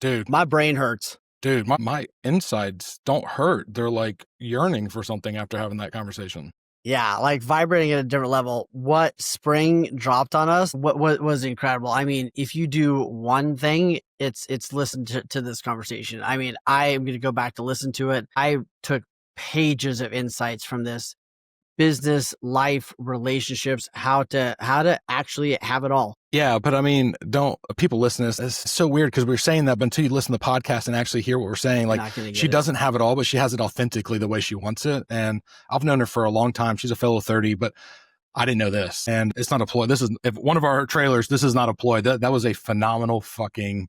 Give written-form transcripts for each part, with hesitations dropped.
Dude, My brain hurts. dude, my insides don't hurt. They're like yearning for something after having that conversation. Yeah, like vibrating at a different level. What Spring dropped on us, what was incredible. I mean, if you do one thing, it's listen to this conversation. I mean, I am going to go back to listen to it. I took pages of insights from this business, life, relationships, how to actually have it all. Yeah, but I mean, don't people listen to this? It's so weird because we're saying that, but until you listen to the podcast and actually hear what we're saying, You're like not gonna she get it. doesn't have it all, but she has it authentically the way she wants it. And I've known her for a long time. She's a fellow 30, but I didn't know this. And it's not a ploy. This is if one of our trailers, this is not a ploy. That was a phenomenal fucking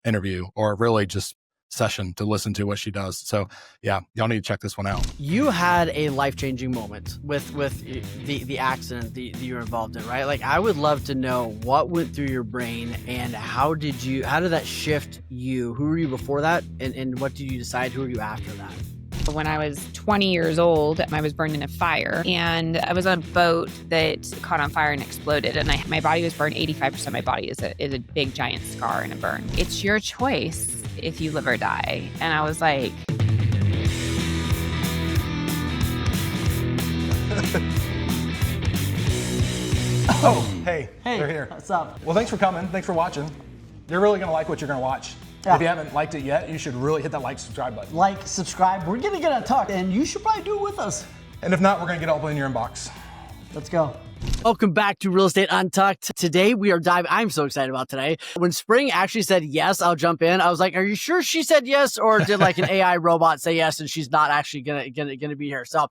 interview, or really just session to listen to what she does. So yeah, y'all need to check this one out. You had a life-changing moment with the accident that you were involved in, right? Like, I would love to know what went through your brain and how did that shift you? Who were you before that? And what did you decide? Who are you after that? When I was 20 years old, I was burned in a fire, and I was on a boat that caught on fire and exploded, and my body was burned. 85% of my body is a big giant scar and a burn. It's your choice if you live or die. And I was like, oh, hey, they're here. What's up? Well, thanks for coming. Thanks for watching. You're really going to like what you're going to watch. Yeah. If you haven't liked it yet, you should really hit that like, subscribe button. Like, subscribe. We're gonna get a talk, and you should probably do it with us. And if not, we're going to get all in your inbox. Let's go. Welcome back to Real Estate Untucked. Today we are diving. I'm so excited about today. When Spring actually said yes, I'll jump in. I was like, "Are you sure she said yes, or did like an AI robot say yes and she's not actually gonna be here?" So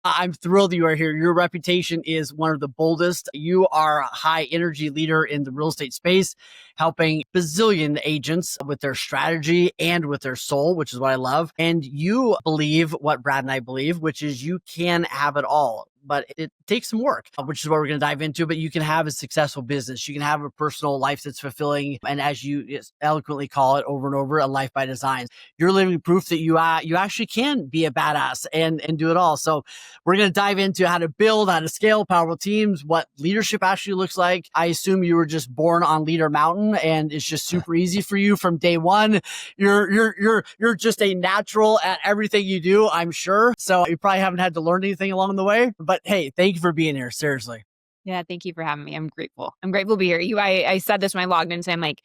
I'm thrilled you are here. Your reputation is one of the boldest. You are a high energy leader in the real estate space, helping bazillion agents with their strategy and with their soul, which is what I love. And you believe what Brad and I believe, which is you can have it all. But it takes some work, which is what we're going to dive into. But you can have a successful business. You can have a personal life that's fulfilling. And as you eloquently call it over and over, a life by design. You're living proof that you actually can be a badass and do it all. So we're going to dive into how to build, how to scale powerful teams, what leadership actually looks like. I assume you were just born on Leader Mountain and it's just super easy for you from day one. You're just a natural at everything you do, I'm sure. So you probably haven't had to learn anything along the way. But hey, thank you for being here. Seriously. yeah, thank you for having me. I'm grateful. I'm grateful to be here. I said this when I logged in, so I'm like,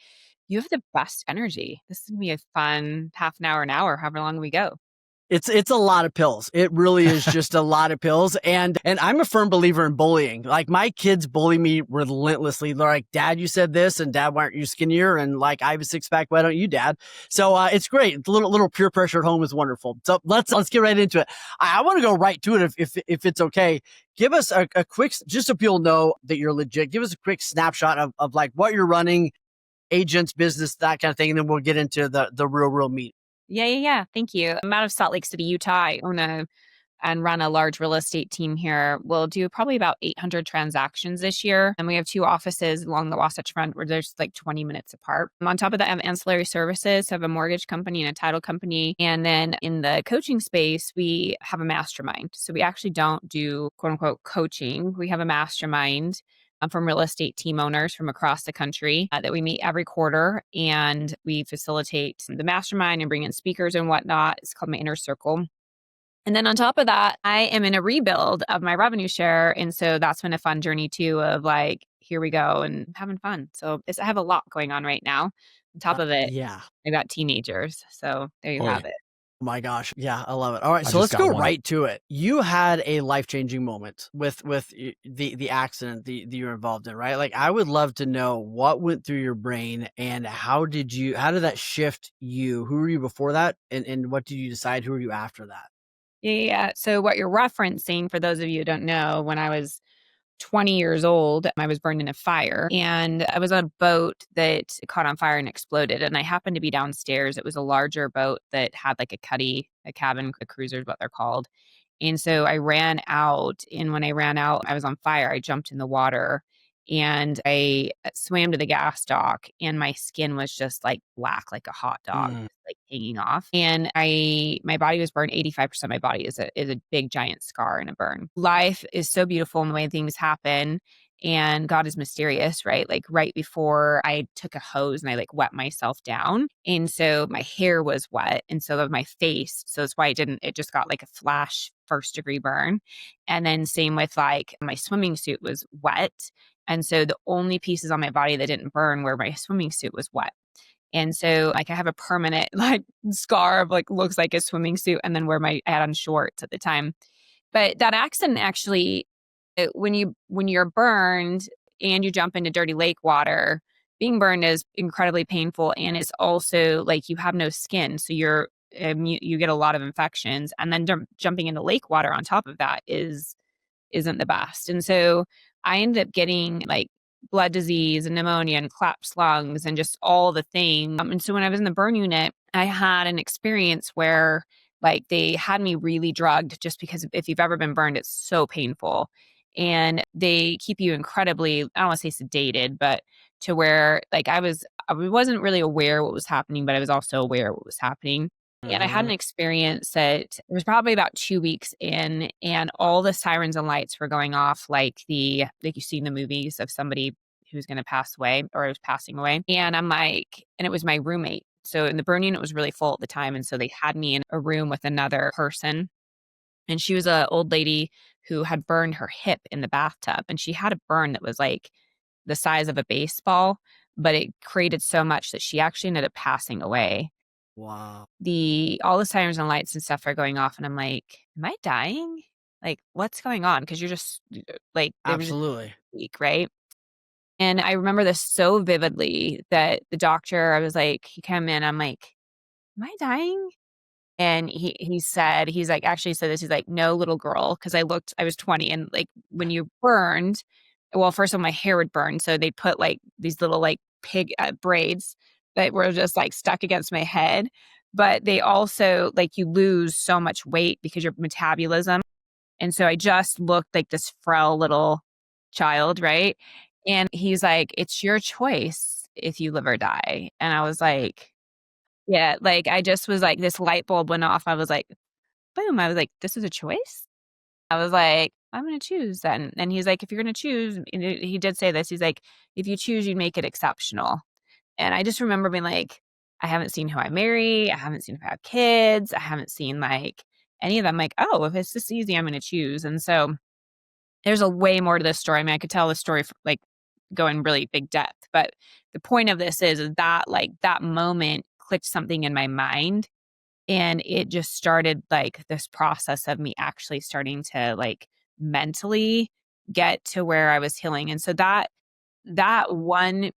you have the best energy. This is going to be a fun half an hour, however long we go. It's a lot of pills. It really is just a lot of pills. And I'm a firm believer in bullying. Like, my kids bully me relentlessly. They're like, "Dad, you said this, and Dad, why aren't you skinnier?" And like, "I have a six pack. Why don't you, Dad?" So it's great. The little peer pressure at home is wonderful. So let's get right into it. I want to go right to it if it's okay. Give us a quick, just so people know that you're legit. Give us a quick snapshot of like what you're running, agents, business, that kind of thing, and then we'll get into the real meat. Yeah. Thank you. I'm out of Salt Lake City, Utah. I own and run a large real estate team here. We'll do probably about 800 transactions this year. And we have 2 offices along the Wasatch Front where there's like 20 minutes apart. On top of that, I have ancillary services. So I have a mortgage company and a title company. And then in the coaching space, we have a mastermind. So we actually don't do quote unquote coaching. We have a mastermind from real estate team owners from across the country that we meet every quarter, and we facilitate the mastermind and bring in speakers and whatnot. It's called my inner circle. And then on top of that, I am in a rebuild of my revenue share. And so that's been a fun journey too, of like, here we go and having fun. So I have a lot going on right now. On top of it, Yeah. I got teenagers. So there you Boy. have it. Oh my gosh. Yeah, I love it. All right, I so let's just go got one. right to it. You had a life-changing moment with the accident that you were involved in, right? Like, I would love to know what went through your brain and how did that shift you? Who were you before that? And what did you decide? Who are you after that? Yeah. So what you're referencing, for those of you who don't know, when I was 20 years old, I was burned in a fire, and I was on a boat that caught on fire and exploded. And I happened to be downstairs. It was a larger boat that had like a cuddy, a cabin, a cruiser is what they're called. And so I ran out. And when I ran out, I was on fire. I jumped in the water and I swam to the gas dock, and my skin was just like black, like a hot dog, just, like hanging off. And my body was burned. 85% of my body is a big giant scar and a burn. Life is so beautiful in the way things happen. And God is mysterious, right? Like right before I took a hose and I like wet myself down. And so my hair was wet. And so my face. So that's why it just got like a flash 1st-degree burn. And then same with like my swimming suit was wet. And so the only pieces on my body that didn't burn where my swimming suit was wet. And so like I have a permanent like scar of like looks like a swimming suit and then I had on shorts at the time. But that accident actually when you're burned and you jump into dirty lake water, being burned is incredibly painful and it's also like you have no skin, so you get a lot of infections, and then jumping into lake water on top of that isn't the best. And so I ended up getting like blood disease and pneumonia and collapsed lungs and just all the things. And so when I was in the burn unit, I had an experience where like they had me really drugged just because if you've ever been burned, it's so painful. And they keep you incredibly, I don't want to say sedated, but to where like I wasn't really aware what was happening, but I was also aware what was happening. And I had an experience that it was probably about 2 weeks in, and all the sirens and lights were going off like you see in the movies of somebody who's going to pass away or was passing away. And I'm like, and it was my roommate. So in the burn unit, it was really full at the time. And so they had me in a room with another person. And she was an old lady who had burned her hip in the bathtub. And she had a burn that was like the size of a baseball, but it created so much that she actually ended up passing away. Wow. All the sirens and lights and stuff are going off. And I'm like, am I dying? Like, what's going on? Because you're just like, it was just Absolutely. weak, right? And I remember this so vividly that the doctor, I was like, he came in, I'm like, am I dying? And he's like, actually said this, he's like, no, little girl. Cause I was 20 and like when you burned, well, first of all, my hair would burn. So they put like these little like pig braids that were just like stuck against my head. But they also like you lose so much weight because your metabolism. And so I just looked like this frail little child, right? And he's like, it's your choice if you live or die. And I was like, yeah, like I just was like, this light bulb went off. I was like, boom. I was like, this is a choice. I was like, I'm going to choose then. And he's like, if you're going to choose, and he did say this. He's like, if you choose, you make it exceptional. And I just remember being like, I haven't seen who I marry. I haven't seen if I have kids. I haven't seen like any of them. Like, oh, if it's this easy, I'm going to choose. And so there's a way more to this story. I mean, I could tell the story for, like going really big depth, but the point of this is that like that moment clicked something in my mind, and it just started like this process of me actually starting to like mentally get to where I was healing. And so that one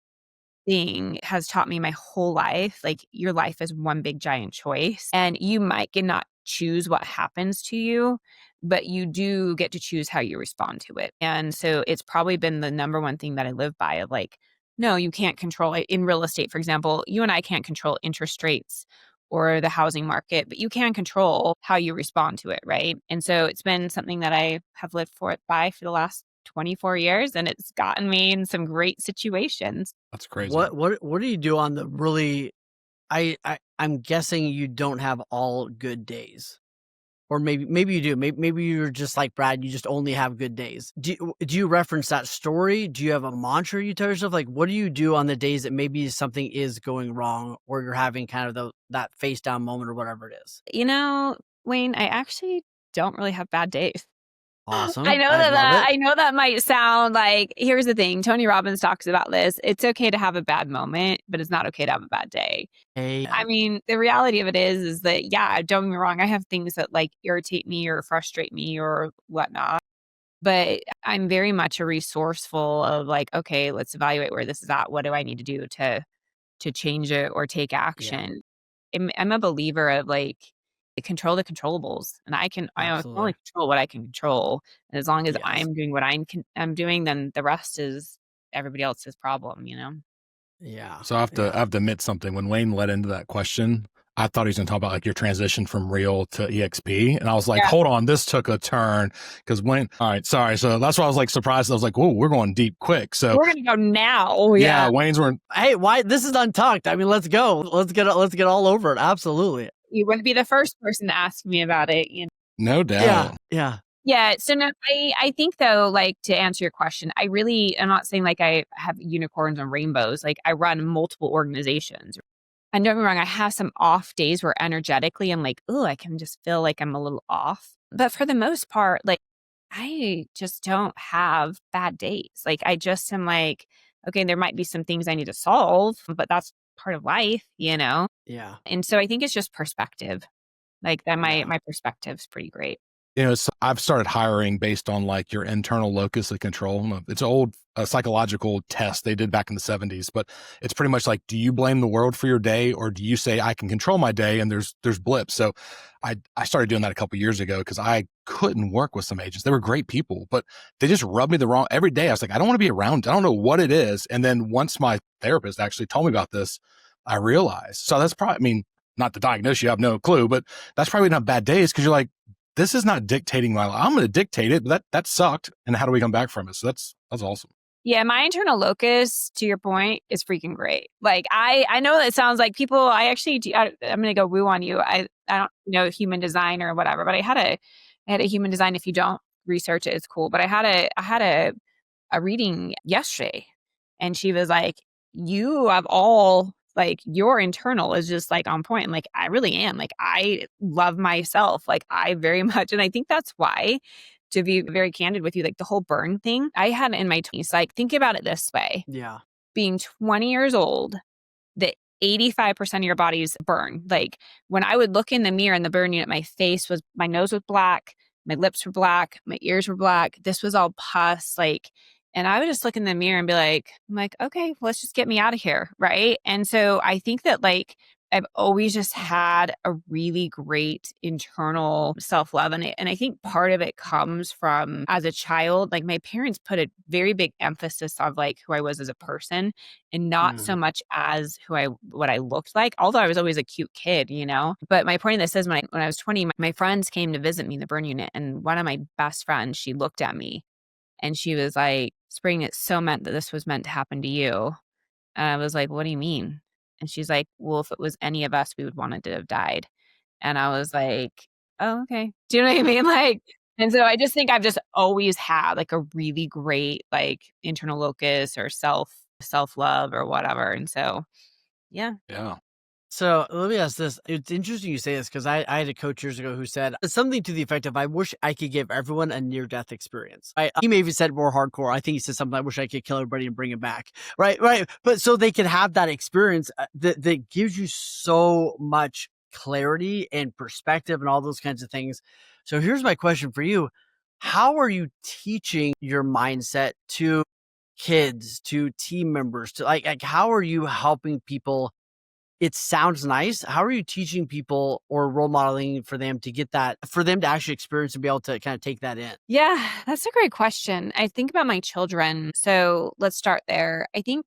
thing has taught me my whole life, like your life is one big giant choice, and you might not choose what happens to you, but you do get to choose how you respond to it. And so it's probably been the number one thing that I live by of like, no, you can't control it. In real estate, for example, you and I can't control interest rates or the housing market, but you can control how you respond to it, right? And so it's been something that I have lived for the last 24 years, and it's gotten me in some great situations. That's crazy. What do you do on the really? I'm guessing you don't have all good days, or maybe you do. Maybe you're just like Brad. You just only have good days. Do you reference that story? Do you have a mantra you tell yourself? Like, what do you do on the days that maybe something is going wrong, or you're having kind of that face down moment, or whatever it is? You know, Wayne, I actually don't really have bad days. Awesome. I know I know that might sound like, here's the thing. Tony Robbins talks about this. It's okay to have a bad moment, but it's not okay to have a bad day. Hey, I mean, the reality of it is that, yeah, don't get me wrong. I have things that like irritate me or frustrate me or whatnot, but I'm very much a resourceful of like, okay, let's evaluate where this is at. What do I need to do to change it or take action? I'm a believer of like, control the controllables, and I can absolutely. only control what I can control. And as long as Yes. I'm doing what I'm doing, then the rest is everybody else's problem, you know? Yeah. So I have to admit something. When Wayne led into that question, I thought he was going to talk about like your transition from real to EXP. And I was like, Yeah. hold on, this took a turn. Because Wayne, all right, sorry. So that's why I was like surprised. I was like, whoa, we're going deep quick. So We're gonna go now. yeah, Wayne's were Hey, why? This is untucked. I mean, let's go. Let's get all over it. Absolutely. You wouldn't be the first person to ask me about it, you know? no doubt. Yeah. Yeah. So no, I think though, like to answer your question, I'm not saying like I have unicorns and rainbows. Like I run multiple organizations. And don't get me wrong, I have some off days where energetically I'm like, oh, I can just feel like I'm a little off. But for the most part, like I just don't have bad days. Like I just am like, okay, there might be some things I need to solve, but that's part of life, you know? Yeah. And so I think it's just perspective. Like that Yeah. my perspective's pretty great. So I've started hiring based on like your internal locus of control. It's an old psychological test they did back in the 70s, but it's pretty much like, do you blame the world for your day, or do you say I can control my day and there's blips? So I started doing that a couple years ago because I couldn't work with some agents. They were great people, but they just rubbed me the wrong every day. I was like, I don't want to be around. I don't know what it is. And then once my therapist actually told me about this, I realized. So that's probably, I mean, not to diagnose you, I have no clue, but that's probably not bad days because you're like, this is not dictating my life. I'm going to dictate it, but that sucked. And how do we come back from it? So that's awesome. Yeah, my internal locus, to your point, is freaking great. Like I know that sounds like people. I actually, I'm going to go woo on you. I don't know human design or whatever, but I had a human design. If you don't research it, it's cool. But I had a reading yesterday, and she was like, "You have all." Like your internal is just like on point. And like, I really am. Like, I love myself. Like, I very much. And I think that's why, to be very candid with you, like the whole burn thing, I had it in my 20s. Like, think about it this way. Yeah. Being 20 years old, the 85% of your body's burn. Like, when I would look in the mirror and the burn unit, my nose was black, my lips were black, my ears were black. This was all pus. Like, and I would just look in the mirror and be like, okay, let's just get me out of here. Right. And so I think that like I've always just had a really great internal self-love. And I think part of it comes from as a child, like my parents put a very big emphasis on like who I was as a person and not so much as what I looked like, although I was always a cute kid, you know? But my point of this is when I was 20, my friends came to visit me in the burn unit, and one of my best friends, she looked at me and she was like, Spring, it's so meant that this was meant to happen to you. And I was like, what do you mean? And she's like, well, if it was any of us, we would want it to have died. And I was like, oh, okay. Do you know what I mean? Like, and so I just think I've just always had like a really great like internal locus or self-love or whatever. And so, yeah. Yeah. So let me ask this. It's interesting you say this because I had a coach years ago who said something to the effect of, I wish I could give everyone a near-death experience. He may have said more hardcore. I think he said something, I wish I could kill everybody and bring him back. Right. But so they can have that experience that gives you so much clarity and perspective and all those kinds of things. So here's my question for you. How are you teaching your mindset to kids, to team members, to like how are you helping people? It sounds nice. How are you teaching people or role modeling for them to get that, for them to actually experience and be able to kind of take that in? Yeah, that's a great question. I think about my children. So let's start there. I think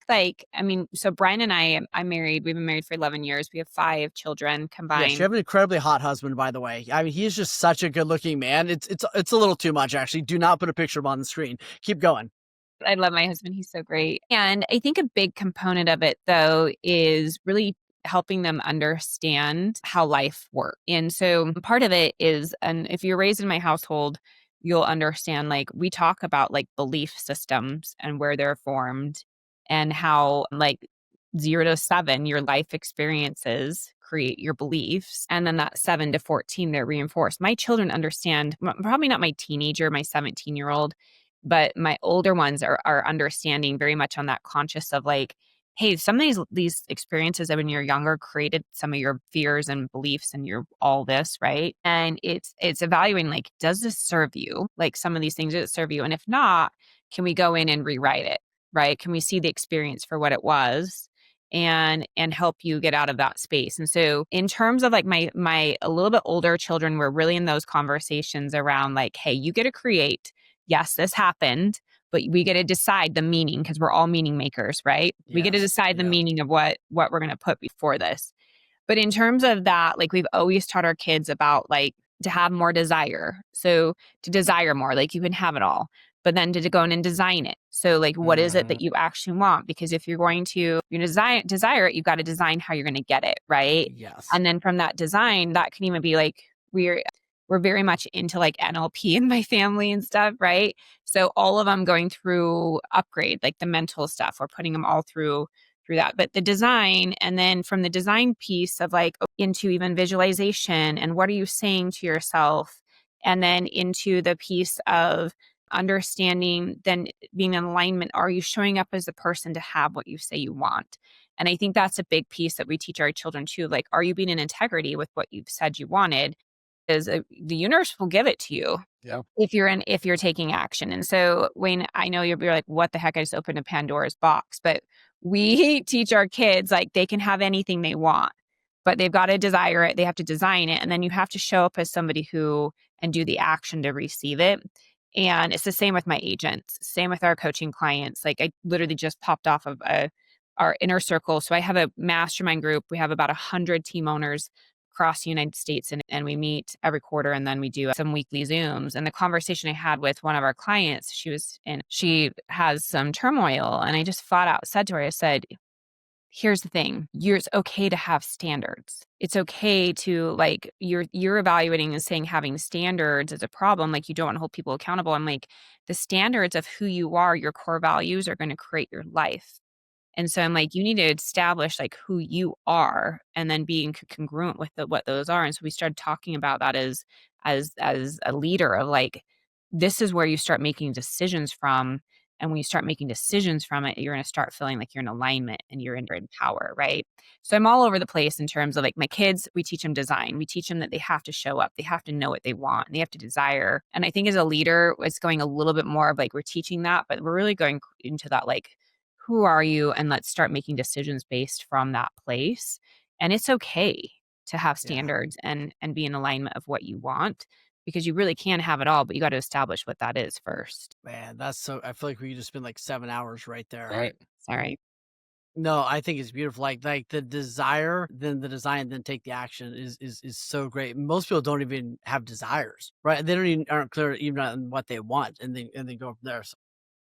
so Brian and I'm married. We've been married for 11 years. We have 5 children combined. Yes, you have an incredibly hot husband, by the way. I mean, he is just such a good looking man. It's a little too much, actually. Do not put a picture of him on the screen. Keep going. I love my husband. He's so great. And I think a big component of it, though, is really helping them understand how life works. And so part of it is, and if you're raised in my household, you'll understand, like, we talk about like belief systems and where they're formed and how like 0 to 7, your life experiences create your beliefs. And then that 7 to 14, they're reinforced. My children understand, probably not my teenager, my 17-year-old, but my older ones are understanding very much on that conscious of like, hey, some of these experiences when you're younger created some of your fears and beliefs and your all this, right? And it's evaluating like, does this serve you? Like some of these things, does it serve you? And if not, can we go in and rewrite it, right? Can we see the experience for what it was and help you get out of that space? And so in terms of like my a little bit older children, we're really in those conversations around like, hey, you get to create. Yes, this happened, but we get to decide the meaning because we're all meaning makers, right? Yes. We get to decide the meaning of what we're going to put before this. But in terms of that, like we've always taught our kids about like to have more desire. So to desire more, like you can have it all, but then to go in and design it. So like, what is it that you actually want? Because if you're going to desire it, you've got to design how you're going to get it, right? Yes. And then from that design, that can even be like we're very much into like NLP in my family and stuff, right? So all of them going through upgrade, like the mental stuff, we're putting them all through that. But the design, and then from the design piece of like into even visualization and what are you saying to yourself, and then into the piece of understanding, then being in alignment. Are you showing up as the person to have what you say you want? And I think that's a big piece that we teach our children too. Like, are you being in integrity with what you've said you wanted? Is the universe will give it to you Yeah. if you're taking action. And so when I know you're like, what the heck? I just opened a Pandora's box. But we teach our kids like they can have anything they want, but they've got to desire it. They have to design it. And then you have to show up as somebody who and do the action to receive it. And it's the same with my agents, same with our coaching clients. Like I literally just popped off of our inner circle. So I have a mastermind group. We have about 100 team owners across the United States, and we meet every quarter, and then we do some weekly Zooms. And the conversation I had with one of our clients, she has some turmoil, and I just flat out said to her, I said, here's the thing, it's okay to have standards. It's okay to like, you're evaluating and saying having standards is a problem. Like you don't want to hold people accountable. I'm like, the standards of who you are, your core values are going to create your life. And so I'm like, you need to establish like who you are and then being congruent with what those are. And so we started talking about that as a leader of like, this is where you start making decisions from. And when you start making decisions from it, you're going to start feeling like you're in alignment and you're in power, right? So I'm all over the place in terms of like my kids, we teach them design. We teach them that they have to show up. They have to know what they want and they have to desire. And I think as a leader, it's going a little bit more of like, we're teaching that, but we're really going into that, like, who are you? And let's start making decisions based from that place. And it's okay to have standards and be in alignment of what you want, because you really can have it all, but you got to establish what that is first. Man, that's so, I feel like we could just spend like 7 hours right there. Right. Sorry. No, I think it's beautiful. Like the desire, then the design, then take the action is so great. Most people don't even have desires, right? They aren't clear even on what they want, and then go from there. So,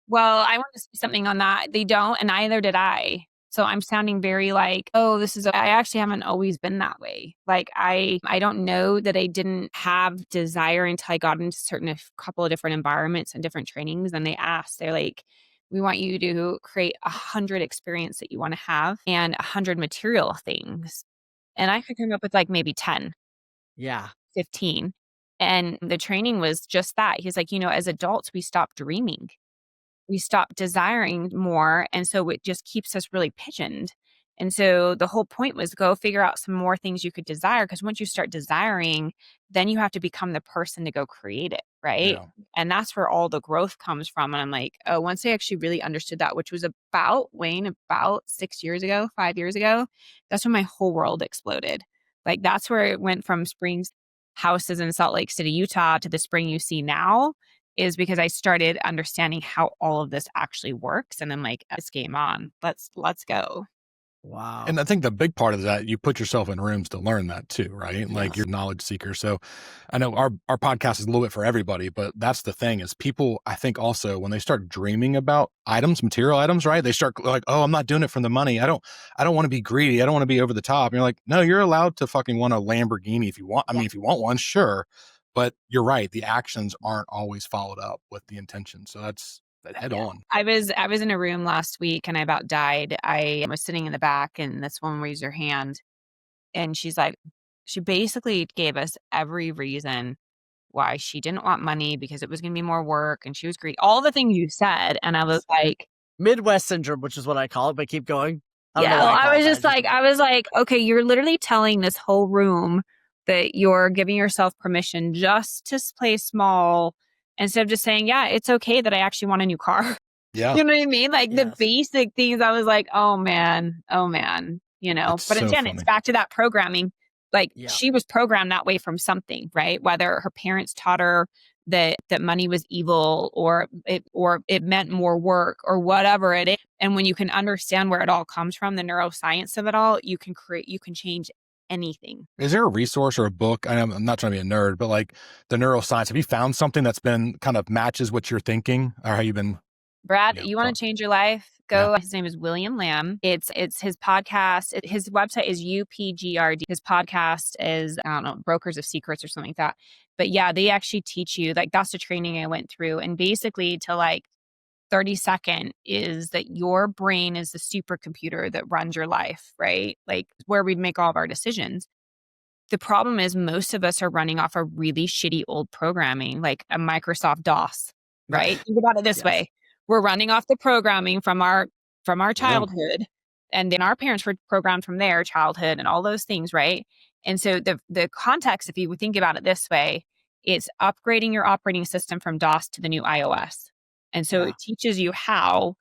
Well, I want to say something on that. They don't, and neither did I. So I'm sounding very like, oh, I actually haven't always been that way. Like I don't know that I didn't have desire until I got into a couple of different environments and different trainings. And they're like, we want you to create 100 experience that you want to have and 100 material things. And I could come up with like maybe 10, yeah. 15. And the training was just that. He's like, as adults, we stop dreaming. We stop desiring more. And so it just keeps us really pigeoned. And so the whole point was go figure out some more things you could desire. Because once you start desiring, then you have to become the person to go create it. Right. Yeah. And that's where all the growth comes from. And I'm like, oh, once I actually really understood that, which was Wayne, about 6 years ago, 5 years ago, that's when my whole world exploded. Like that's where it went from Springs houses in Salt Lake City, Utah to the Spring you see now, is because I started understanding how all of this actually works. And I'm like, it's game on. Let's go. Wow. And I think the big part of that, you put yourself in rooms to learn that too, right? Like Yes. you're a knowledge seeker. So I know our podcast is a little bit for everybody, but that's the thing is people, I think also when they start dreaming about material items, right? They start like, oh, I'm not doing it for the money. I don't want to be greedy. I don't want to be over the top. And you're like, no, you're allowed to fucking want a Lamborghini if you want. I mean, if you want one, sure. But you're right. The actions aren't always followed up with the intention. So that's head on. I was in a room last week and I about died. I was sitting in the back and this woman raised her hand and she's like, she basically gave us every reason why she didn't want money because it was going to be more work and she was greedy. All the things you said. And I was like, Midwest syndrome, which is what I call it, but keep going. I was like, okay, you're literally telling this whole room that you're giving yourself permission just to play small instead of just saying, yeah, it's okay that I actually want a new car. Yeah. You know what I mean? Like the Yes. basic things, I was like, oh man, It's but so again, funny. it's back to that programming. Like Yeah. she was programmed that way from something, right? Whether her parents taught her that money was evil or it meant more work or whatever it is. And when you can understand where it all comes from, the neuroscience of it all, you can change anything. Is there a resource or a book? I'm not trying to be a nerd, but like the neuroscience, have you found something that's been kind of matches what you're thinking or how you've been Brad, Yeah, you want to change your life? Yeah. Go. His name is William Lamb. It's his podcast. His website is UPGRD. His podcast is, I don't know, Brokers of Secrets or something like that. But yeah, they actually teach you, like, that's the training I went through. And basically to like 30-second is that your brain is the supercomputer that runs your life, right? Like where we'd make all of our decisions. The problem is most of us are running off a really shitty old programming, like a Microsoft DOS, right? Think about it this Yes. way. We're running off the programming from our childhood, and then our parents were programmed from their childhood and all those things, right? And so the context, if you would think about it this way, it's upgrading your operating system from DOS to the new iOS. And so Yeah. it teaches you how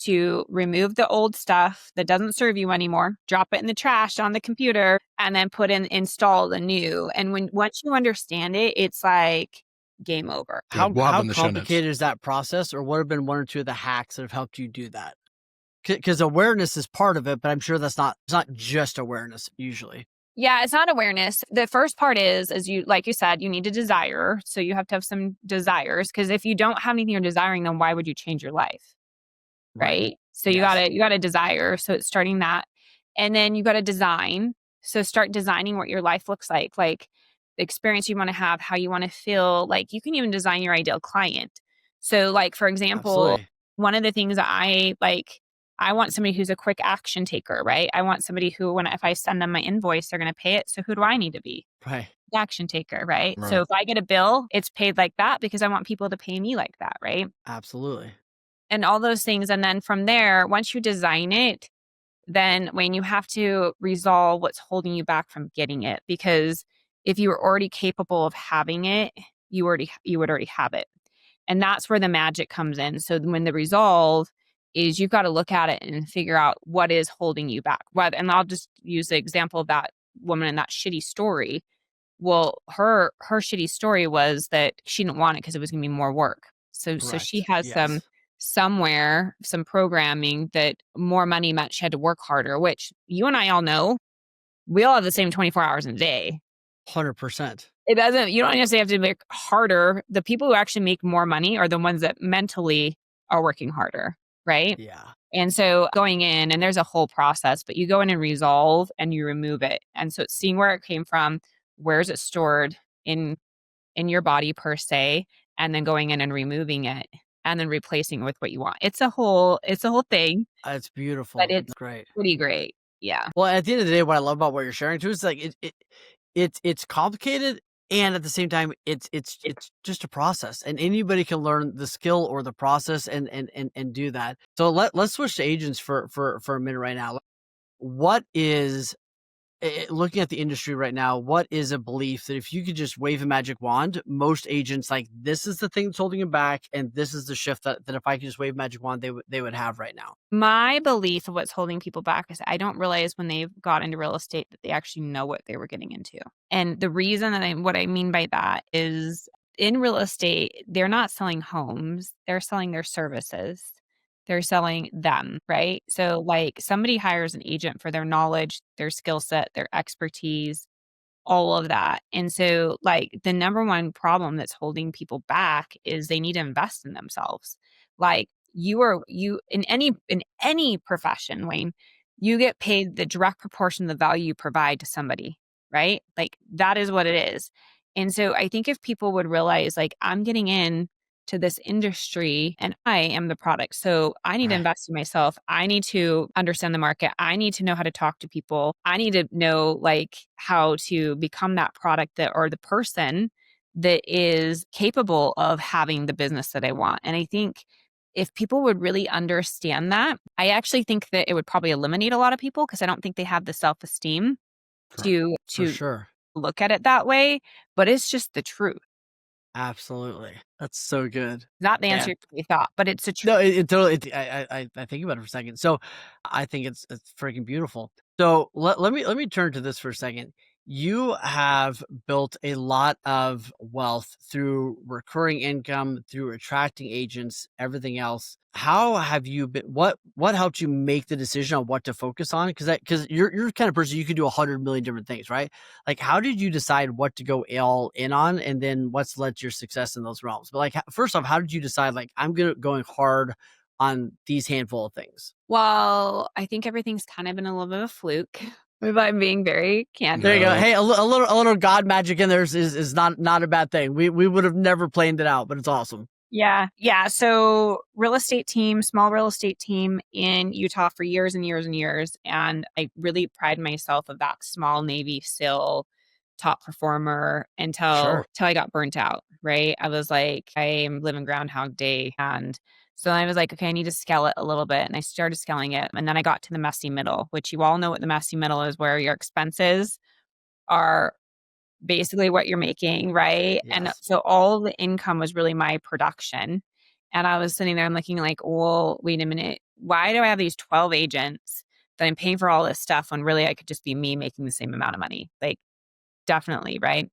to remove the old stuff that doesn't serve you anymore, drop it in the trash on the computer, and then install the new. And once you understand it, it's like game over. Good. We'll have it How in the show notes. complicated is that process, or what have been one or two of the hacks that have helped you do that? Because awareness is part of it, but I'm sure it's not just awareness usually. Yeah, it's not awareness. The first part is you, like you said, you need a desire. So you have to have some desires, because if you don't have anything you're desiring, then why would you change your life? Right. So you gotta desire. So it's starting that. And then you gotta design. So start designing what your life looks like the experience you want to have, how you want to feel. Like you can even design your ideal client. So like, for example, Absolutely. one of the things that I want somebody who's a quick action taker, right? I want somebody who, if I send them my invoice, they're going to pay it. So who do I need to be? Right. Action taker, right? Right. So if I get a bill, it's paid like that because I want people to pay me like that, right? Absolutely. And all those things. And then from there, once you design it, then when you have to resolve what's holding you back from getting it, because if you were already capable of having it, you would already have it. And that's where the magic comes in. So when the resolve is, you've got to look at it and figure out what is holding you back. And I'll just use the example of that woman in that shitty story. Well, her shitty story was that she didn't want it because it was going to be more work. So she has some programming that more money meant she had to work harder, which you and I all know, we all have the same 24 hours in a day. 100%. You don't necessarily have to make harder. The people who actually make more money are the ones that mentally are working harder, right? Yeah. And so going in, and there's a whole process, but you go in and resolve and you remove it. And so it's seeing where it came from, where is it stored in your body per se, and then going in and removing it and then replacing it with what you want. It's a whole thing. It's beautiful. But it's great. Pretty great. Yeah. Well, at the end of the day, what I love about what you're sharing too is like it's complicated, and at the same time, it's just a process, and anybody can learn the skill or the process and do that. So let's switch to agents for a minute right now. What is looking at the industry right now, what is a belief that if you could just wave a magic wand, most agents, like, this is the thing that's holding them back, and this is the shift that if I could just wave a magic wand, they would have right now? My belief of what's holding people back is I don't realize when they've got into real estate that they actually know what they were getting into. And the reason what I mean by that is, in real estate, they're not selling homes, they're selling their services. They're selling them, right? So like somebody hires an agent for their knowledge, their skill set, their expertise, all of that. And so like the number one problem that's holding people back is they need to invest in themselves. Like you in any profession, Wayne, you get paid the direct proportion of the value you provide to somebody, right? Like that is what it is. And so I think if people would realize, like, I'm getting in to this industry and I am the product. So I need to invest in myself. I need to understand the market. I need to know how to talk to people. I need to know like how to become that product or the person that is capable of having the business that I want. And I think if people would really understand that, I actually think that it would probably eliminate a lot of people, because I don't think they have the self-esteem to For sure. look at it that way. But it's just the truth. Absolutely. That's so good. Not the answer you thought, but it's a truth. No, it totally. I think about it for a second. So I think it's freaking beautiful. So let me turn to this for a second. You have built a lot of wealth through recurring income, through attracting agents, everything else. How have you been? What helped you make the decision on what to focus on? Because you're the kind of person, you can do 100 million different things, right? Like, how did you decide what to go all in on, and then what's led to your success in those realms? But like, first off, how did you decide, like, I'm going hard on these handful of things? Well, I think everything's kind of been a little bit of a fluke. If I'm being very candid. There you go. No. Hey, a little God magic in there is not a bad thing. We would have never planned it out, but it's awesome. Yeah. Yeah. So real estate team, small real estate team in Utah for years and years and years. And I really pride myself of that small Navy SEAL top performer until I got burnt out. Right. I was like, I am living Groundhog Day. And so I was like, okay, I need to scale it a little bit. And I started scaling it. And then I got to the messy middle, which you all know what the messy middle is, where your expenses are basically what you're making, right? And Yes. so all the income was really my production. And I was sitting there and looking like, well, wait a minute. Why do I have these 12 agents that I'm paying for all this stuff when really I could just be me making the same amount of money? Like, definitely, right?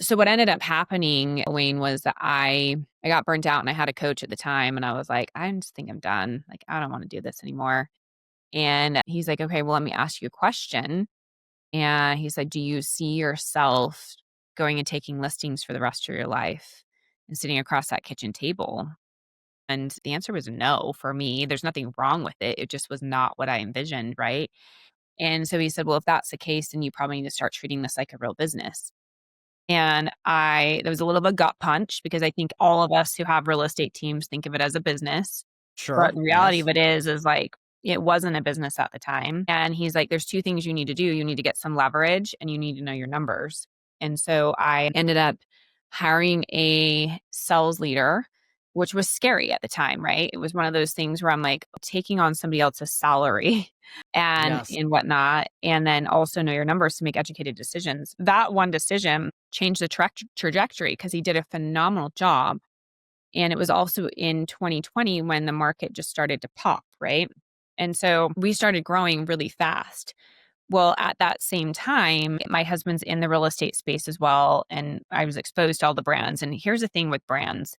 So what ended up happening, Wayne, was that I got burnt out and I had a coach at the time and I was like, I just think I'm done. Like, I don't want to do this anymore. And he's like, okay, well, let me ask you a question. And he said, do you see yourself going and taking listings for the rest of your life and sitting across that kitchen table? And the answer was no for me. There's nothing wrong with it. It just was not what I envisioned, right? And so he said, well, if that's the case, then you probably need to start treating this like a real business. And there was a little bit of gut punch because I think all of us who have real estate teams think of it as a business. Sure. But the reality of it is like, it wasn't a business at the time. And he's like, there's two things you need to do. You need to get some leverage and you need to know your numbers. And so I ended up hiring a sales leader, which was scary at the time, right? It was one of those things where I'm like taking on somebody else's salary and whatnot. And then also know your numbers to make educated decisions. That one decision changed the trajectory because he did a phenomenal job. And it was also in 2020 when the market just started to pop, right? And so we started growing really fast. Well, at that same time, my husband's in the real estate space as well. And I was exposed to all the brands. And here's the thing with brands.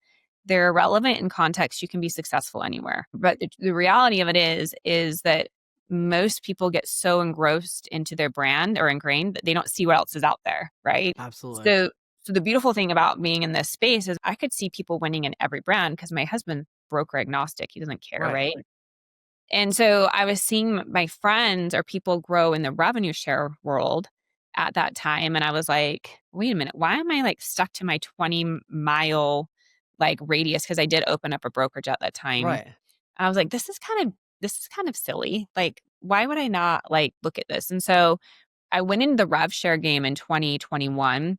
They're relevant in context. You can be successful anywhere. But the reality of it is that most people get so engrossed into their brand or ingrained that they don't see what else is out there, right? Absolutely. So the beautiful thing about being in this space is I could see people winning in every brand because my husband's broker agnostic. He doesn't care, right? And so I was seeing my friends or people grow in the revenue share world at that time. And I was like, wait a minute, why am I like stuck to my 20-mile like radius? Because I did open up a brokerage at that time. Right. I was like, this is kind of silly. Like, why would I not like look at this? And so I went into the rev share game in 2021.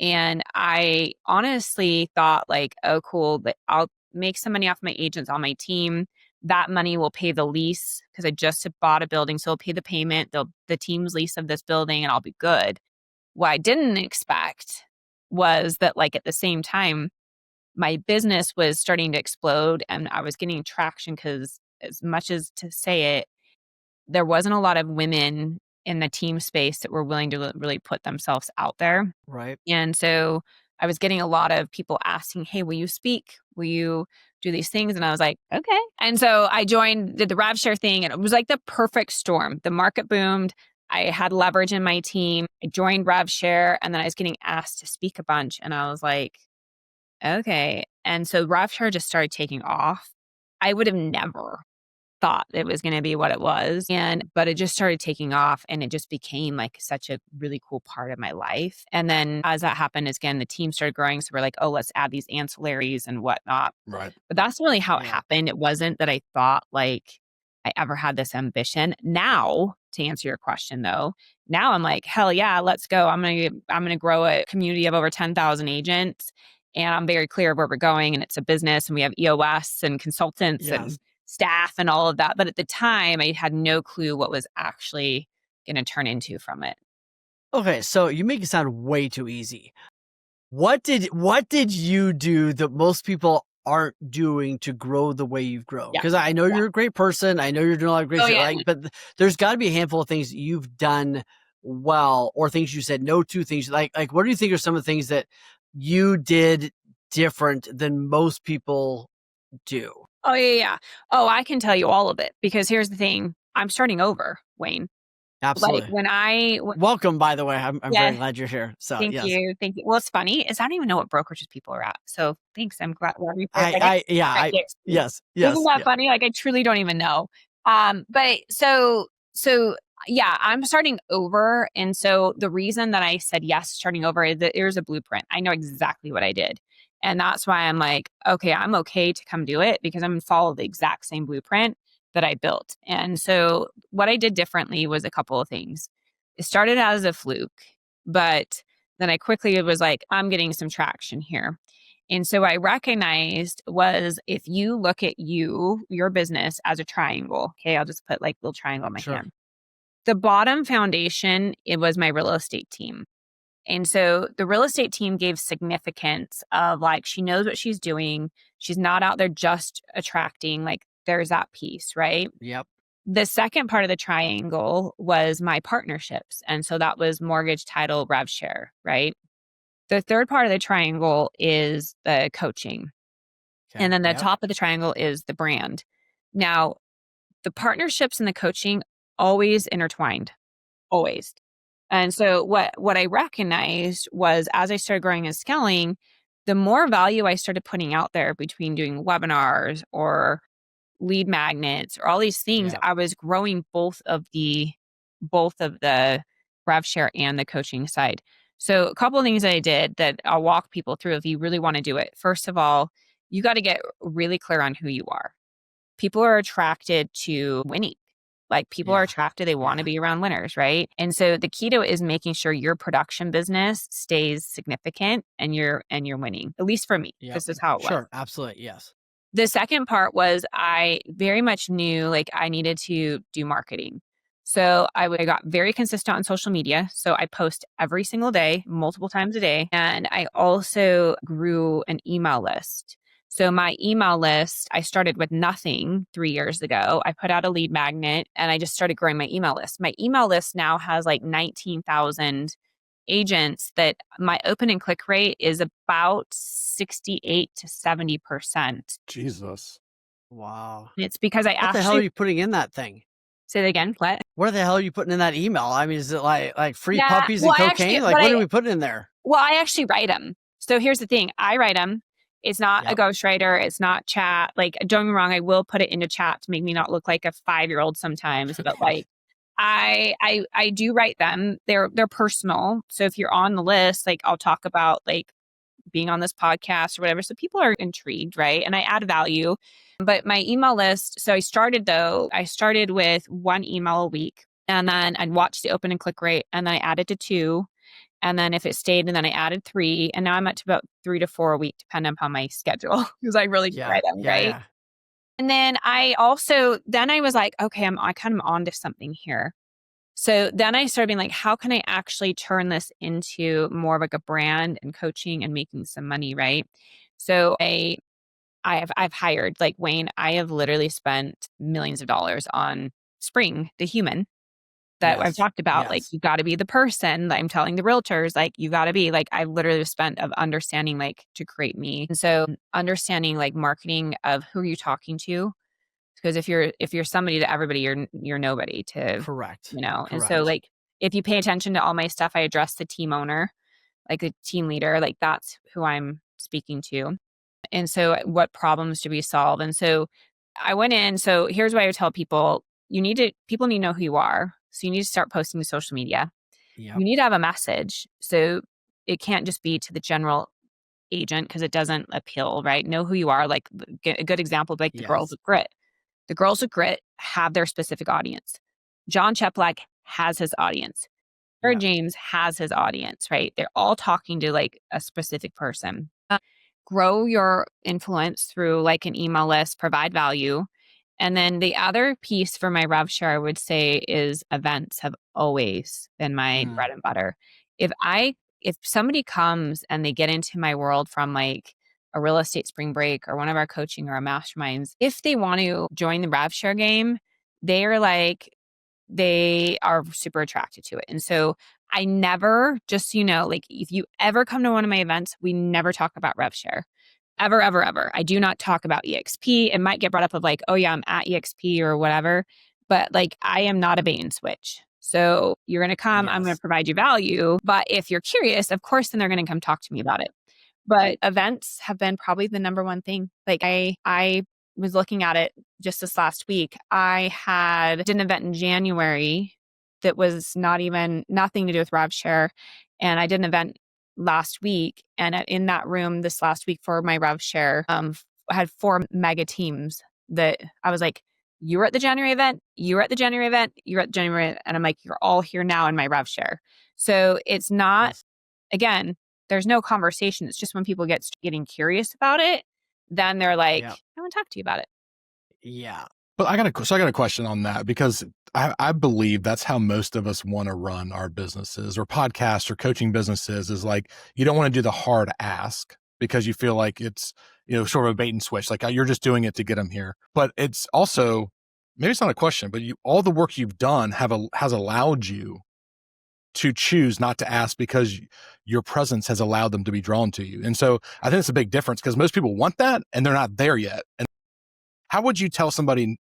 And I honestly thought like, oh, cool, that I'll make some money off my agents on my team. That money will pay the lease because I just bought a building. So it'll pay the payment, the team's lease of this building, and I'll be good. What I didn't expect was that like at the same time, my business was starting to explode and I was getting traction because as much as to say it, there wasn't a lot of women in the team space that were willing to really put themselves out there. Right. And so I was getting a lot of people asking, hey, will you speak? Will you do these things? And I was like, okay. And so I did the rev share thing, and it was like the perfect storm. The market boomed. I had leverage in my team. I joined rev share, and then I was getting asked to speak a bunch. And I was like, okay. And so rev share just started taking off. I would have never thought it was going to be what it was. But it just started taking off and it just became like such a really cool part of my life. And then as that happened, again, the team started growing. So we're like, oh, let's add these ancillaries and whatnot. Right. But that's really how it happened. It wasn't that I thought like I ever had this ambition. Now, to answer your question though, now I'm like, hell yeah, let's go. I'm going to grow a community of over 10,000 agents. And I'm very clear of where we're going. And it's a business and we have EOS and consultants and staff and all of that. But at the time, I had no clue what was actually going to turn into from it. Okay, so you make it sound way too easy. What did you do that most people aren't doing to grow the way you've grown? Because I know you're a great person. I know you're doing a lot of great shit. But there's got to be a handful of things that you've done well, or things you said no to. Things like what do you think are some of the things that you did different than most people do? Oh, yeah. Oh, I can tell you all of it because here's the thing. I'm starting over, Wayne. Absolutely. Like when I, Welcome, by the way. I'm yeah, very glad you're here. So thank yes. you. Thank you. Well, it's funny is I don't even know what brokerages people are at. So thanks. I'm glad. Yes, Isn't yes, that yeah. funny? Like I truly don't even know. But so yeah, I'm starting over. And so the reason that I said yes, starting over is that there's a blueprint. I know exactly what I did. And that's why I'm like, okay, I'm okay to come do it because I'm going to follow the exact same blueprint that I built. And so what I did differently was a couple of things. It started as a fluke, but then I quickly was like, I'm getting some traction here. And so I recognized was if you look at your business as a triangle, okay, I'll just put like little triangle on my Sure. hand. The bottom foundation, it was my real estate team. And so the real estate team gave significance of like, she knows what she's doing. She's not out there just attracting, like there's that piece, right? Yep. The second part of the triangle was my partnerships. And so that was mortgage, title, rev share, right? The third part of the triangle is the coaching. Okay. And then the Yep. top of the triangle is the brand. Now, the partnerships and the coaching always intertwined, always. And so what I recognized was as I started growing and scaling, the more value I started putting out there between doing webinars or lead magnets or all these things, Yep. I was growing both of the rev share and the coaching side. So a couple of things that I did that I'll walk people through if you really want to do it. First of all, you got to get really clear on who you are. People are attracted to winning. Like people are Yeah. attracted, they want to Yeah. be around winners, right? And so the key to it is making sure your production business stays significant and you're winning. At least for me, Yep. this is how it was. Sure. Absolutely. Yes. The second part was I very much knew like I needed to do marketing. So I got very consistent on social media. So I post every single day, multiple times a day. And I also grew an email list. So my email list, I started with nothing 3 years ago. I put out a lead magnet and I just started growing my email list. My email list now has like 19,000 agents that my open and click rate is about 68 to 70%. Jesus. Wow. And it's because I What the hell are actually you putting in that thing? say that again. What? What the hell are you putting in that email? I mean, is it like free Yeah. puppies and Well, I cocaine? actually, Like, what are we putting in there? well, I actually write them. So here's the thing. I write them. It's not a Yep. ghostwriter. It's not chat. Like, don't get me wrong. I will put it into chat to make me not look like a 5-year-old sometimes, but like, I do write them. They're personal. So if you're on the list, like I'll talk about like being on this podcast or whatever. So people are intrigued, right? And I add value. But my email list, so I started with one email a week and then I'd watch the open and click rate and then I added to 2. And then if it stayed, and then I added 3. And now I'm up to about 3 to 4 a week, depending upon my schedule, because I really Yeah. write them, Yeah. right? Yeah. And then I was like, okay, I kind of onto something here. So then I started being like, how can I actually turn this into more of like a brand and coaching and making some money, right? So I've hired like Wayne, I have literally spent millions of dollars on Spring, the human that I've Yes. talked about. Like Yes. you got to be the person that I'm telling the realtors, like you got to be like, I literally spent of understanding like to create me. And so understanding like marketing of who are you talking to? Because if you're somebody to everybody, you're nobody to, Correct. and so Correct. like if you pay attention to all my stuff, I address the team owner, like the team leader, like that's who I'm speaking to. And so what problems do we solve? And so I went in. So here's what I would tell people. People need to know who you are. So you need to start posting to social media. Yep. You need to have a message. So it can't just be to the general agent because it doesn't appeal, right? Know who you are. Like a good example, like the girls Yes. with grit. The girls with grit have their specific audience. John Cheplack has his audience. Yep. James has his audience, right? They're all talking to like a specific person. Grow your influence through like an email list, provide value. And then the other piece for my rev share, I would say, is events have always been my bread and butter. If somebody comes and they get into my world from like a real estate spring break or one of our coaching or our masterminds, if they want to join the rev share game, they are super attracted to it. And so I never, just so you know, like if you ever come to one of my events, we never talk about rev share. Ever, ever, ever. I do not talk about EXP. It might get brought up of like, oh yeah, I'm at EXP or whatever. But like I am not a bait and switch. So you're going to come, I'm going Yes. to provide you value. But if you're curious, of course, then they're going to come talk to me about it. But events have been probably the number one thing. Like I was looking at it just this last week. Did an event in January that was nothing to do with rev share. And I did an event last week. And in that room this last week for my rev share, I had 4 mega teams that I was like, you were at the January event, you were at the January event, you were at the January event. And I'm like, you're all here now in my rev share. So it's not, Yes. again, there's no conversation. It's just when people getting curious about it, then they're like, Yep. I want to talk to you about it. Yeah. But I got a question on that, because I believe that's how most of us want to run our businesses or podcasts or coaching businesses, is like, you don't want to do the hard ask because you feel like it's, sort of a bait and switch. Like, you're just doing it to get them here. But it's also, maybe it's not a question, but all the work you've done has allowed you to choose not to ask because your presence has allowed them to be drawn to you. And so I think it's a big difference, because most people want that and they're not there yet. And how would you tell somebody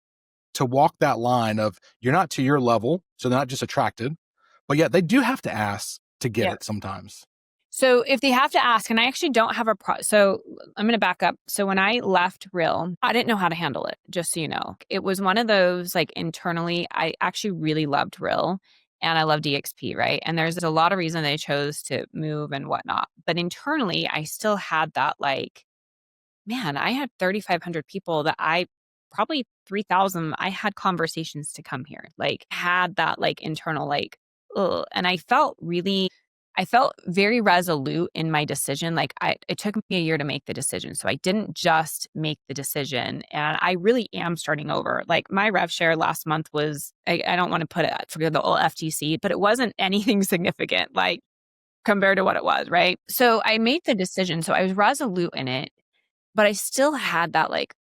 to walk that line of, you're not to your level, so they're not just attracted, but yet they do have to ask to get it sometimes? So if they have to ask, and I actually don't have so I'm going to back up. So when I left Real, I didn't know how to handle it, just so you know. It was one of those, like, internally, I actually really loved Real and I loved EXP, right? And there's a lot of reasons I chose to move and whatnot. But internally, I still had that, like, man, I had 3,500 people that probably 3,000, I had conversations to come here, like, had that, like, internal, like, ugh. And I felt very resolute in my decision. Like, it took me a year to make the decision. So I didn't just make the decision, and I really am starting over. Like, my rev share last month was, I don't want to put it for the old FTC, but it wasn't anything significant, like, compared to what it was, right? So I made the decision. So I was resolute in it, but I still had that, like,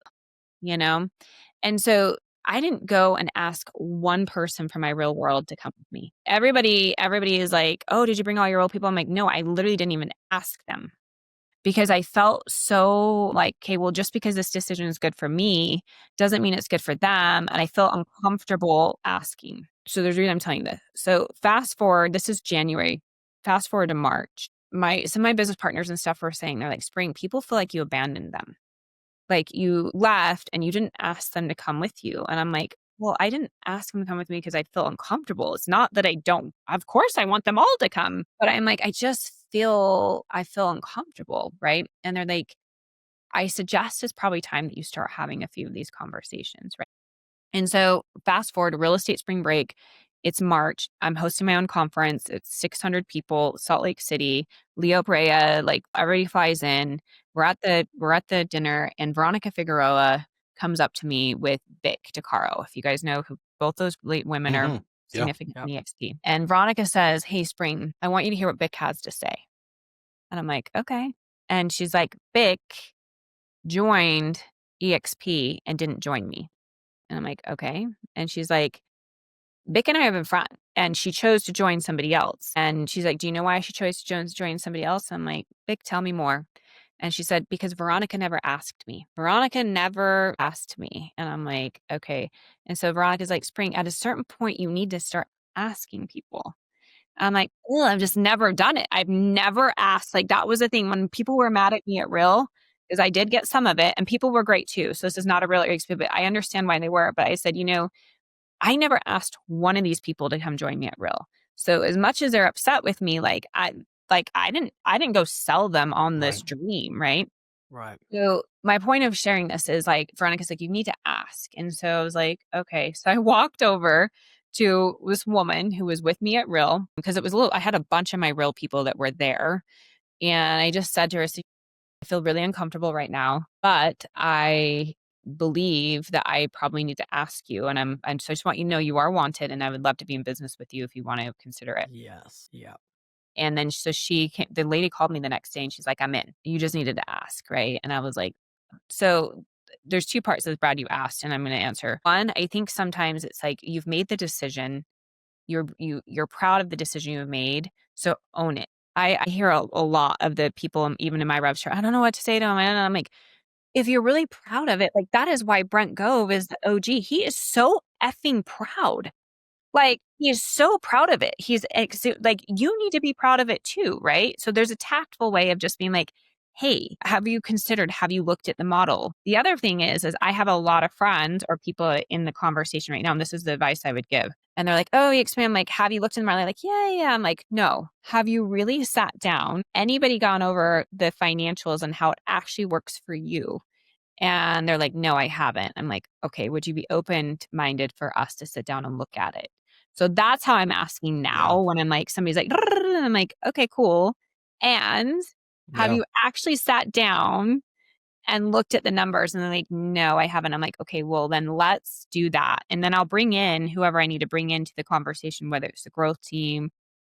you know? And so I didn't go and ask one person from my real world to come with me. Everybody is like, oh, did you bring all your real people? I'm like, no, I literally didn't even ask them, because I felt so like, okay, well, just because this decision is good for me doesn't mean it's good for them. And I felt uncomfortable asking. So there's a reason I'm telling you this. So fast forward, this is January, fast forward to March. Some of my business partners and stuff were saying, they're like, Spring, people feel like you abandoned them. Like, you left and you didn't ask them to come with you. And I'm like, well, I didn't ask them to come with me because I feel uncomfortable. It's not that I don't, of course I want them all to come, but I'm like, I feel uncomfortable. Right. And they're like, I suggest it's probably time that you start having a few of these conversations. Right. And so fast forward to real estate spring break. It's March. I'm hosting my own conference. It's 600 people, Salt Lake City, Leo Brea, like, everybody flies in. We're at the dinner, and Veronica Figueroa comes up to me with Vic DeCaro. If you guys know who both those late women are, significant in EXP. And Veronica says, hey, Spring, I want you to hear what Vic has to say. And I'm like, okay. And she's like, Vic joined EXP and didn't join me. And I'm like, okay. And she's like, Vic and I have been friends, and she chose to join somebody else. And she's like, do you know why she chose to join somebody else? I'm like, Vic, tell me more. And she said, because Veronica never asked me. Veronica never asked me. And I'm like, okay. And so Veronica's like, Spring, at a certain point, you need to start asking people. I'm like, oh, I've just never done it. I've never asked. Like, that was the thing when people were mad at me at Real, because I did get some of it, and people were great too. So this is not a real experience, but I understand why they were. But I said, I never asked one of these people to come join me at Real. So as much as they're upset with me, I didn't go sell them on this dream, right? Right. So my point of sharing this is, like, Veronica's like, you need to ask. And so I was like, okay. So I walked over to this woman who was with me at Real, because I had a bunch of my Real people that were there. And I just said to her, so I feel really uncomfortable right now, but I believe that I probably need to ask you. And so I just want you to know you are wanted, and I would love to be in business with you if you want to consider it. Yes. Yeah. And then so the lady called me the next day, and she's like, I'm in. You just needed to ask, right? And I was like, so there's 2 parts of this, Brad, you asked, and I'm going to answer. One, I think sometimes it's like, you've made the decision. You're proud of the decision you've made. So own it. I hear a lot of the people, even in my rev share, I don't know what to say to them. And I'm like, if you're really proud of it, like, that is why Brent Gove is the OG. He is so effing proud. Like, he's so proud of it. He's like, you need to be proud of it too, right? So there's a tactful way of just being like, hey, have you looked at the model? The other thing is I have a lot of friends or people in the conversation right now, and this is the advice I would give. And they're like, oh, expand, like, have you looked in the model? Like, yeah. I'm like, no. Have you really sat down? Anybody gone over the financials and how it actually works for you? And they're like, no, I haven't. I'm like, okay, would you be open-minded for us to sit down and look at it? So that's how I'm asking now when I'm like, somebody's like, and I'm like, okay, cool. And have Yeah. you actually sat down and looked at the numbers? And they're like, no, I haven't. I'm like, okay, well, then let's do that. And then I'll bring in whoever I need to bring into the conversation, whether it's the growth team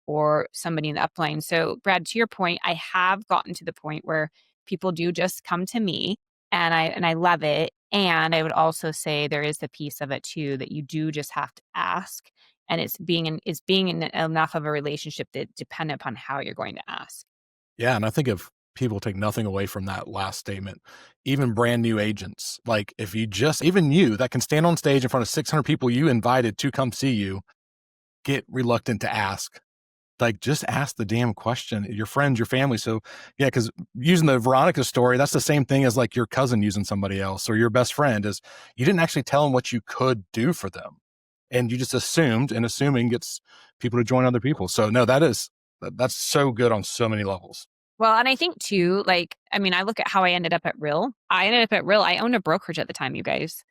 or somebody in the upline. So, Brad, to your point, I have gotten to the point where people do just come to me, and I love it. And I would also say there is the piece of it too that you do just have to ask, and it's being in enough of a relationship that depend upon how you're going to ask. Yeah. And I think if people take nothing away from that last statement, even brand new agents, like if you just, even you that can stand on stage in front of 600 people you invited to come see you, get reluctant to ask. Like, just ask the damn question, your friends, your family. So yeah, because using the Veronica story, that's the same thing as like your cousin using somebody else or your best friend, is you didn't actually tell them what you could do for them. And you just assumed, and assuming gets people to join other people. So no, that's so good on so many levels. Well, and I think too, like, I mean, I look at how I ended up at Real. I owned a brokerage at the time, you guys.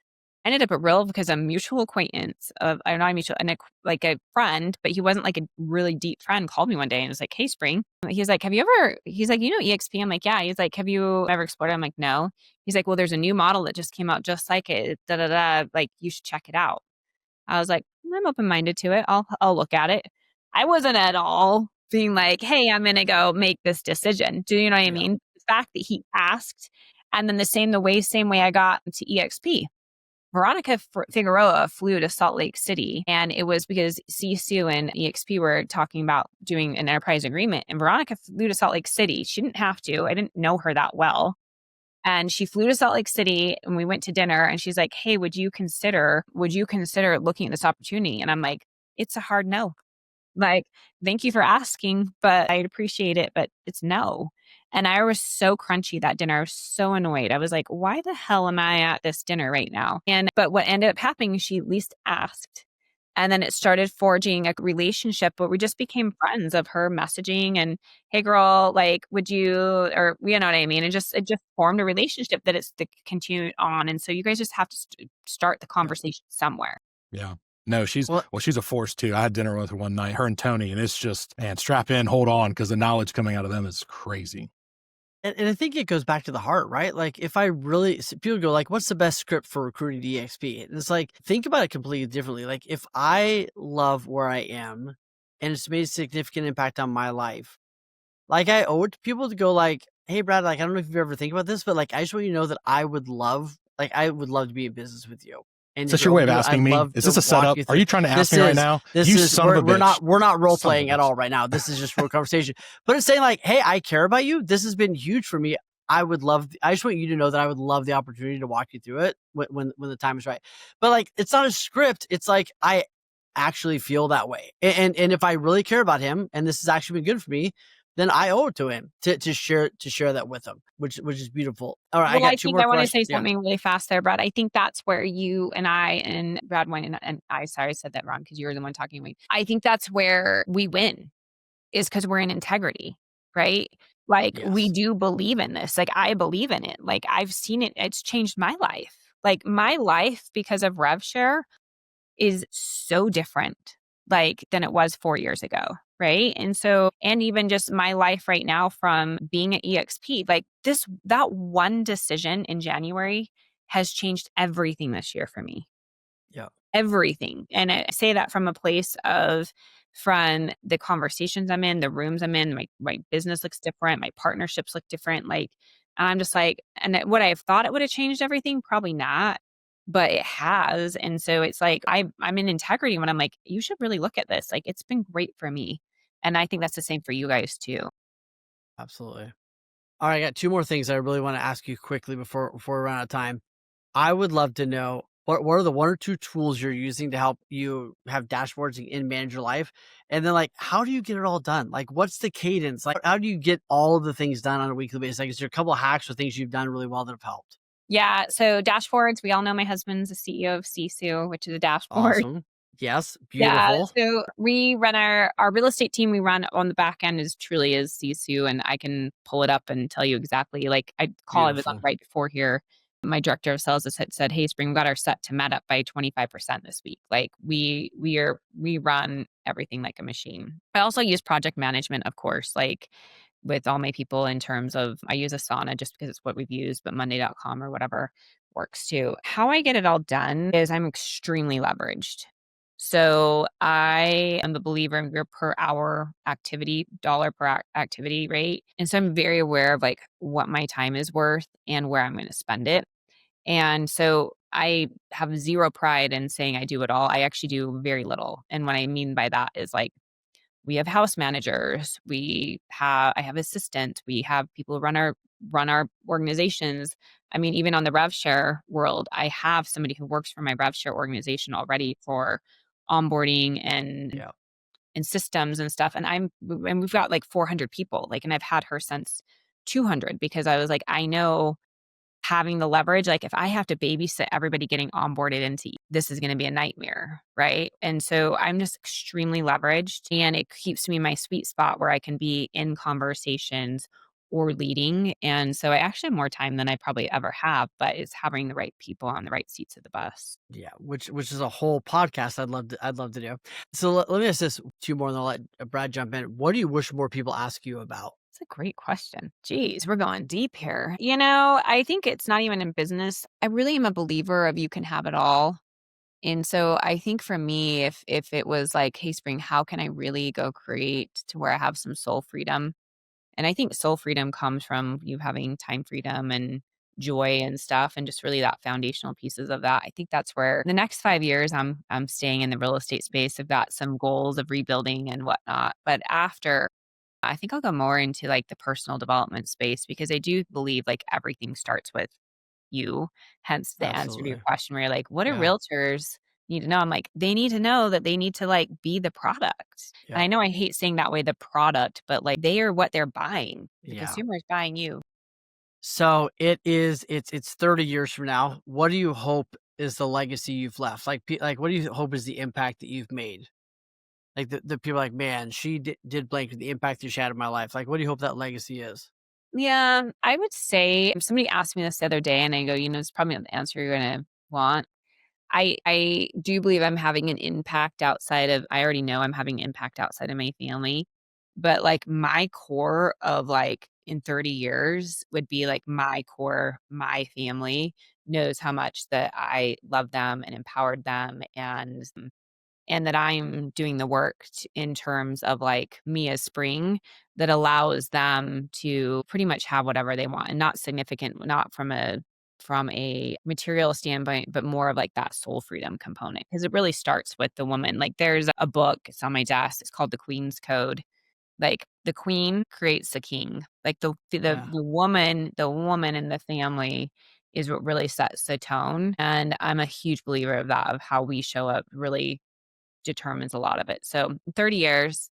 I ended up at Real because a mutual acquaintance of, or not a mutual, like a friend, but he wasn't like a really deep friend, called me one day and was like, hey, Spring. He's like, he's like, you know EXP? I'm like, yeah. He's like, have you ever explored it? I'm like, no. He's like, well, there's a new model that just came out just like it. Da, da, da. Like, you should check it out. I was like, I'm open-minded to it. I'll look at it. I wasn't at all being like, hey, I'm going to go make this decision. Do you know what I mean? The fact that he asked, and then the same way I got to EXP. Veronica Figueroa flew to Salt Lake City, and it was because CSU and EXP were talking about doing an enterprise agreement, and Veronica flew to Salt Lake City. She didn't have to. I didn't know her that well. And she flew to Salt Lake City, and we went to dinner, and she's like, hey, would you consider looking at this opportunity? And I'm like, it's a hard no. Like, thank you for asking, but I'd appreciate it, but it's no. And I was so crunchy that dinner. I was so annoyed. I was like, why the hell am I at this dinner right now? But what ended up happening, she at least asked. And then it started forging a relationship, but we just became friends of her messaging and, hey girl, like, would you, or you know what I mean? It just formed a relationship that it's to continue on. And so you guys just have to start the conversation somewhere. Yeah. No, she's a force too. I had dinner with her one night, her and Tony, and it's just, man, strap in, hold on, because the knowledge coming out of them is crazy. And I think it goes back to the heart, right? Like, if I really, people go like, what's the best script for recruiting to EXP? And it's like, think about it completely differently. Like, if I love where I am and it's made a significant impact on my life, like, I owe it to people to go like, hey, Brad, like, I don't know if you ever think about this, but like, I just want you to know that I would love to be in business with you. And is this your way of asking me? Is this a setup? Are you trying to ask me right now? We're not role playing at all right now. This is just real conversation. But it's saying like, hey, I care about you. This has been huge for me. I just want you to know that I would love the opportunity to walk you through it when the time is right. But like, it's not a script. It's like, I actually feel that way. And if I really care about him and this has actually been good for me, then I owe it to him to share that with him, which is beautiful. All right, well, I got two more questions. I want to say something really fast there, Brad. I think that's where you and I and Brad went, and I said that wrong because you were the one talking to me. I think that's where we win, is because we're in integrity, right? Like, we do believe in this. Like, I believe in it. Like, I've seen it. It's changed my life. Like, my life because of RevShare is so different, like, than it was 4 years ago. Right. And so, and even just my life right now from being at EXP, like that one decision in January has changed everything this year for me. Yeah. Everything. And I say that from a place of, from the conversations I'm in, the rooms I'm in, my business looks different. My partnerships look different. Like, I'm just like, and would I have thought it would have changed everything? Probably not. But it has. And so it's like, I'm in integrity when I'm like, you should really look at this. Like, it's been great for me. And I think that's the same for you guys too. Absolutely. All right, I got two more things I really want to ask you quickly before we run out of time. I would love to know, What are the one or two tools you're using to help you have dashboards and manage your life? And then, like, how do you get it all done? Like, what's the cadence? Like, how do you get all of the things done on a weekly basis? Like, is there a couple of hacks or things you've done really well that have helped? Yeah. So dashboards, we all know my husband's the CEO of Sisu, which is a dashboard. Awesome. Yes. Yeah. Beautiful. So we run our real estate team we run on the back end is truly is Sisu, and I can pull it up and tell you exactly. Like I was on Beautiful. right before here. My director of sales has said, "Hey, Spring, we got our set to met up by 25% this week." Like we run everything like a machine. I also use project management, of course, like with all my people in terms of I use Asana just because it's what we've used, but Monday.com or whatever works too. How I get it all done is I'm extremely leveraged. So I am a believer in your per hour activity, dollar per activity rate. And so I'm very aware of like what my time is worth and where I'm going to spend it. And so I have zero pride in saying I do it all. I actually do very little. And what I mean by that is like we have house managers, I have assistants, we have people who run our organizations. I mean, even on the rev share world, I have somebody who works for my rev share organization already for onboarding and Yeah. systems and stuff. And we've got like 400 people. Like, and I've had her since 200 because I was like, I know having the leverage, like if I have to babysit everybody getting onboarded into this is going to be a nightmare, right? And so I'm just extremely leveraged and it keeps me in my sweet spot where I can be in conversations or leading. And so I actually have more time than I probably ever have, but it's having the right people on the right seats of the bus. Yeah, which is a whole podcast I'd love to do. So let me ask this two more, and then I'll let Brad jump in. What do you wish more people ask you about? It's a great question. Geez, we're going deep here. You know, I think it's not even in business. I really am a believer of you can have it all. And so I think for me, if it was like, hey, Spring, how can I really go create to where I have some soul freedom? And I think soul freedom comes from you having time freedom and joy and stuff, and just really that foundational pieces of that. I think that's where the next 5 years I'm staying in the real estate space. I've got some goals of rebuilding and whatnot. But after I think I'll go more into like the personal development space because I do believe like everything starts with you. Hence the answer to your Absolutely. question where you're like, what do Yeah. realtors need to know? I'm like, they need to know that they need to like be the product. And Yeah. I know I hate saying that way, the product, but like they are what they're buying. The Yeah. consumer is buying you. So it's 30 years from now. What do you hope is the legacy you've left? Like what do you hope is the impact that you've made? Like the people are like, man, she did blank the impact that she had in my life. Like, what do you hope that legacy is? Yeah, I would say if somebody asked me this the other day and I go, it's probably not the answer you're going to want. I do believe I'm having an impact outside of I already know I'm having impact outside of my family, but, like, my core of, like, in 30 years would be, like, my core, my family knows how much that I love them and empowered them and that I'm doing the work in terms of like me as Spring that allows them to pretty much have whatever they want and not significant, not from a material standpoint, but more of like that soul freedom component. Because it really starts with the woman. Like there's a book, it's on my desk, it's called The Queen's Code. Like the queen creates the king. Like Yeah. the woman in the family is what really sets the tone. And I'm a huge believer of that, of how we show up really determines a lot of it. So 30 years,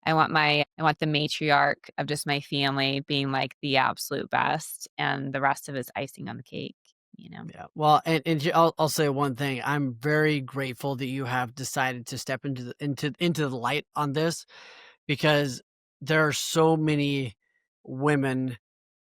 I want the matriarch of just my family being like the absolute best and the rest of it's icing on the cake. Yeah. Well, and I'll say one thing. I'm very grateful that you have decided to step into the light on this because there are so many women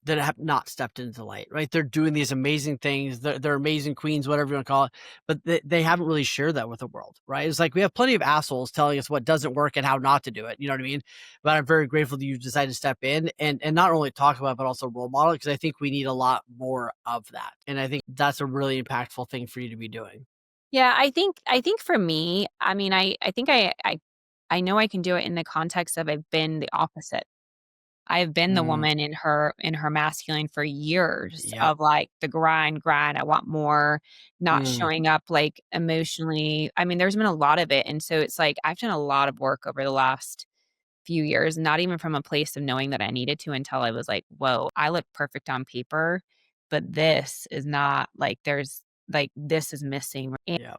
that have not stepped into the light, right? They're doing these amazing things. They're amazing queens, whatever you want to call it, but they haven't really shared that with the world, right? It's like we have plenty of assholes telling us what doesn't work and how not to do it. You know what I mean? But I'm very grateful that you decided to step in and not only talk about it, but also role model because I think we need a lot more of that. And I think that's a really impactful thing for you to be doing. Yeah, I think for me, I mean, I think I know I can do it in the context of I've been the opposite. I've been the Mm, woman in her masculine for years yep. of like the grind, I want more, not Mm, showing up like emotionally. I mean, there's been a lot of it. And so it's like I've done a lot of work over the last few years, not even from a place of knowing that I needed to until I was like, whoa, I look perfect on paper, but this is not like like this is missing. Yeah.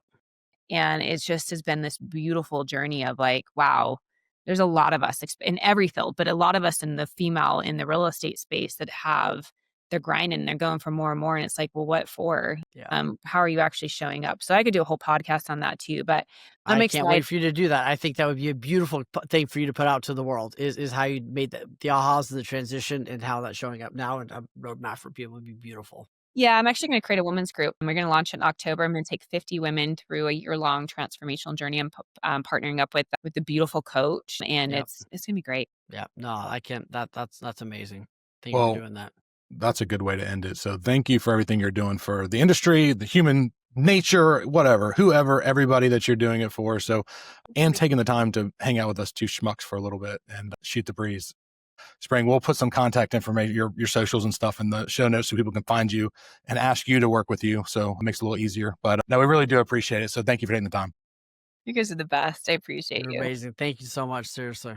And it just has been this beautiful journey of like, wow, there's a lot of us in every field, but a lot of us in the female in the real estate space that have they're grinding, they're going for more and more. And it's like, well, what for? Yeah. How are you actually showing up? So I could do a whole podcast on that too, but I'm I can't excited. wait for you to do that. I think that would be a beautiful thing for you to put out to the world is how you made the ahas and the transition and how that's showing up now, and a roadmap for people would be beautiful. Yeah, I'm actually going to create a women's group, and we're going to launch it in October. I'm going to take 50 women through a year-long transformational journey. I'm partnering up with the beautiful coach, and Yep. it's going to be great. Yeah. No, I can't. That's amazing. Thank you Well, for doing that. that's a good way to end it. So thank you for everything you're doing for the industry, the human nature, whatever, whoever, everybody that you're doing it for. So, and taking the time to hang out with us two schmucks for a little bit and shoot the breeze. Spring, we'll put some contact information, your socials and stuff in the show notes so people can find you and ask you to work with you. So it makes it a little easier. But no, we really do appreciate it. So thank you for taking the time. You guys are the best. I appreciate You're you. amazing. Thank you so much. Seriously.